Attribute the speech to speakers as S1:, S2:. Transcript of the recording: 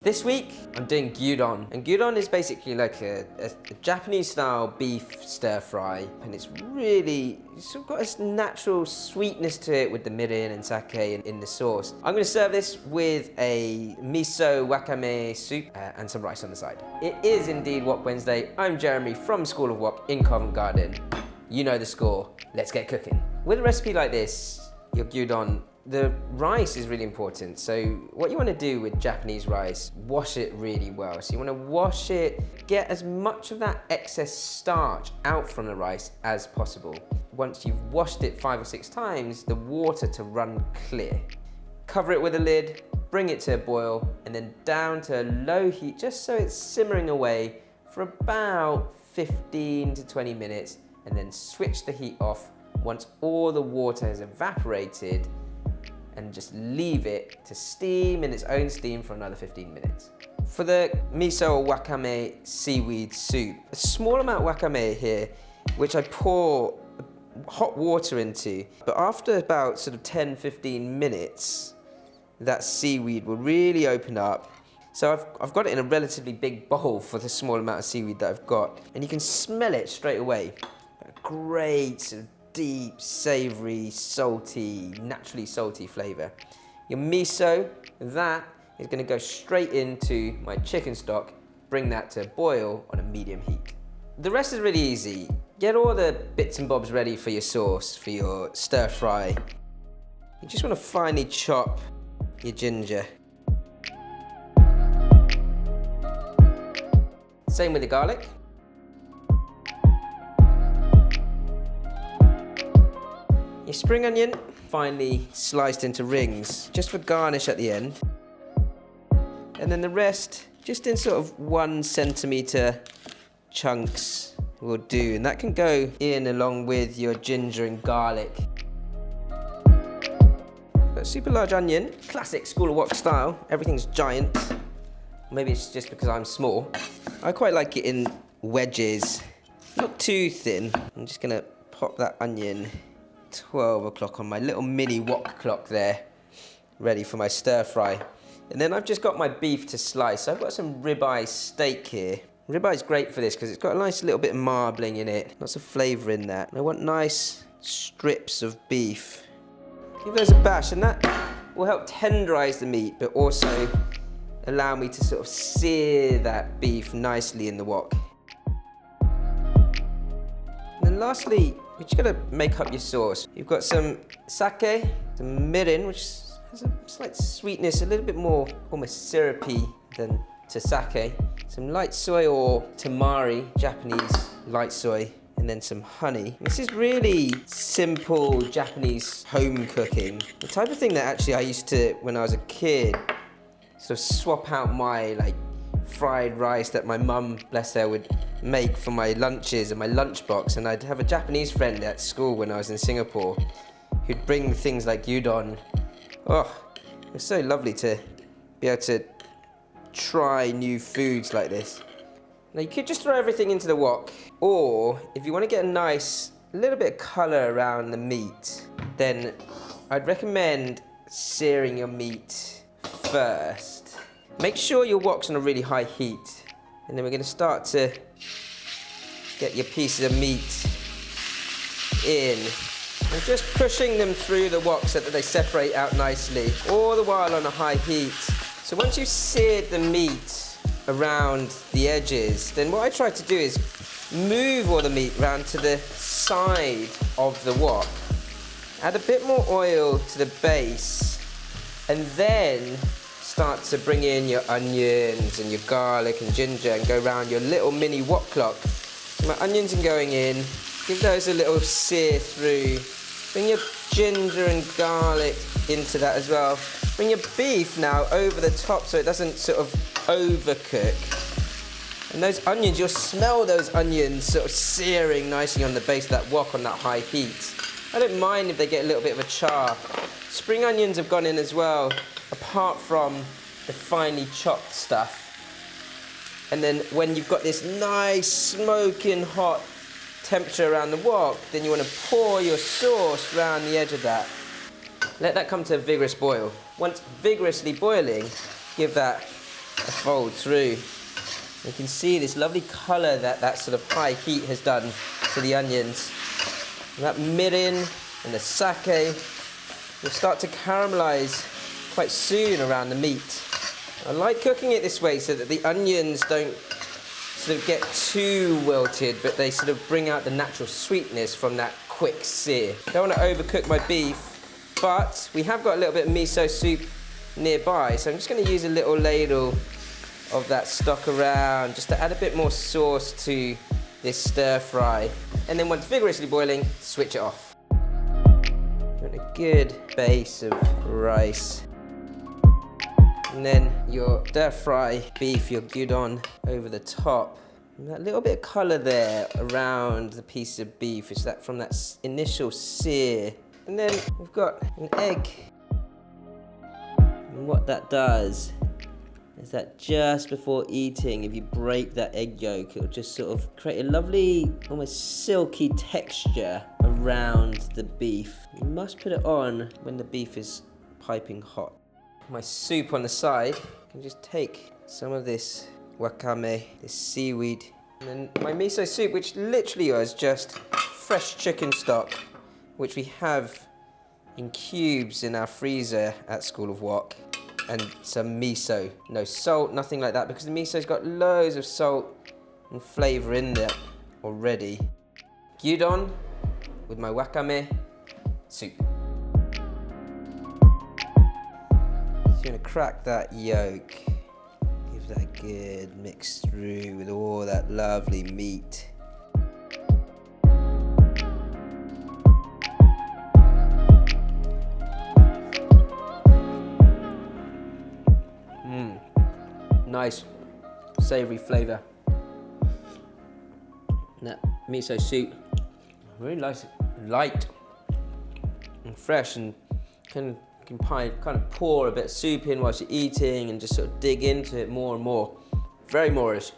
S1: This week, I'm doing gyudon, and gyudon is basically like a Japanese-style beef stir-fry, and it's got this natural sweetness to it with the mirin and sake in the sauce. I'm going to serve this with a miso wakame soup and some rice on the side. It is indeed Wok Wednesday. I'm Jeremy from School of Wok in Covent Garden. You know the score. Let's get cooking. With a recipe like this, your gyudon, the rice is really important. So what you want to do with Japanese rice, wash it really well. So you want to wash it, get as much of that excess starch out from the rice as possible. Once you've washed it 5 or 6 times, the water to run clear. Cover it with a lid, bring it to a boil, and then down to a low heat, just so it's simmering away for about 15 to 20 minutes, and then switch the heat off once all the water has evaporated, and just leave it to steam in its own steam for another 15 minutes. For the miso wakame seaweed soup, a small amount of wakame here, which I pour hot water into, but after about sort of 10-15 minutes, that seaweed will really open up. So I've got it in a relatively big bowl for the small amount of seaweed that I've got, and you can smell it straight away. A great sort of deep, savory, salty, naturally salty flavor. Your miso, that is going to go straight into my chicken stock, bring that to a boil on a medium heat. The rest is really easy. Get all the bits and bobs ready for your sauce, for your stir fry. You just want to finely chop your ginger. Same with the garlic. Your spring onion, finely sliced into rings, just for garnish at the end. And then the rest, just in sort of 1 centimeter chunks will do. And that can go in along with your ginger and garlic. Got a super large onion, classic School of Wok style. Everything's giant. Maybe it's just because I'm small. I quite like it in wedges, not too thin. I'm just gonna pop that onion 12 o'clock on my little mini wok clock there, ready for my stir fry. And then I've just got my beef to slice. So I've got some ribeye steak here. Ribeye is great for this because it's got a nice little bit of marbling in it, lots of flavour in that. And I want nice strips of beef. Give those a bash, and that will help tenderize the meat, but also allow me to sort of sear that beef nicely in the wok. And then lastly, you're just gonna make up your sauce. You've got some sake, some mirin, which has a slight sweetness, a little bit more almost syrupy than to sake. Some light soy or tamari, Japanese light soy, and then some honey. This is really simple Japanese home cooking. The type of thing that actually I used to, when I was a kid, sort of swap out my fried rice that my mum, bless her, would make for my lunches and my lunchbox, and I'd have a Japanese friend at school when I was in Singapore who'd bring things like gyudon. Oh, it was so lovely to be able to try new foods like this. Now you could just throw everything into the wok, or if you want to get a nice little bit of colour around the meat, then I'd recommend searing your meat first. Make sure your wok's on a really high heat, and then we're going to start to get your pieces of meat in, and just pushing them through the wok so that they separate out nicely, all the while on a high heat. So once you've seared the meat around the edges, then what I try to do is move all the meat around to the side of the wok. Add a bit more oil to the base, and then start to bring in your onions and your garlic and ginger and go around your little mini wok clock. So my onions are going in, give those a little sear through. Bring your ginger and garlic into that as well. Bring your beef now over the top so it doesn't sort of overcook. And those onions, you'll smell those onions sort of searing nicely on the base of that wok on that high heat. I don't mind if they get a little bit of a char. Spring onions have gone in as well, apart from the finely chopped stuff. And then when you've got this nice smoking hot temperature around the wok, then you want to pour your sauce around the edge of that. Let that come to a vigorous boil. Once vigorously boiling, give that fold through. You can see this lovely colour that sort of high heat has done to the onions. And that mirin and the sake will start to caramelise quite soon around the meat. I like cooking it this way so that the onions don't sort of get too wilted, but they sort of bring out the natural sweetness from that quick sear. Don't want to overcook my beef, but we have got a little bit of miso soup nearby, so I'm just going to use a little ladle of that stock around just to add a bit more sauce to this stir fry. And then once vigorously boiling, switch it off. You want a good base of rice. And then your stir fry beef, your gyudon, over the top. And that little bit of colour there around the piece of beef is that from that initial sear. And then we've got an egg. And what that does is that just before eating, if you break that egg yolk, it'll just sort of create a lovely, almost silky texture around the beef. You must put it on when the beef is piping hot. My soup on the side, I can just take some of this wakame, this seaweed, and then my miso soup, which literally was just fresh chicken stock, which we have in cubes in our freezer at School of Wok, and some miso. No salt, nothing like that, because the miso's got loads of salt and flavour in there already. Gyudon with my wakame soup. So you're gonna crack that yolk, give that a good mix through with all that lovely meat. Nice savoury flavour. And that miso soup, really nice, light and fresh, and can kind of pour a bit of soup in whilst you're eating and just sort of dig into it more and more. Very Moorish.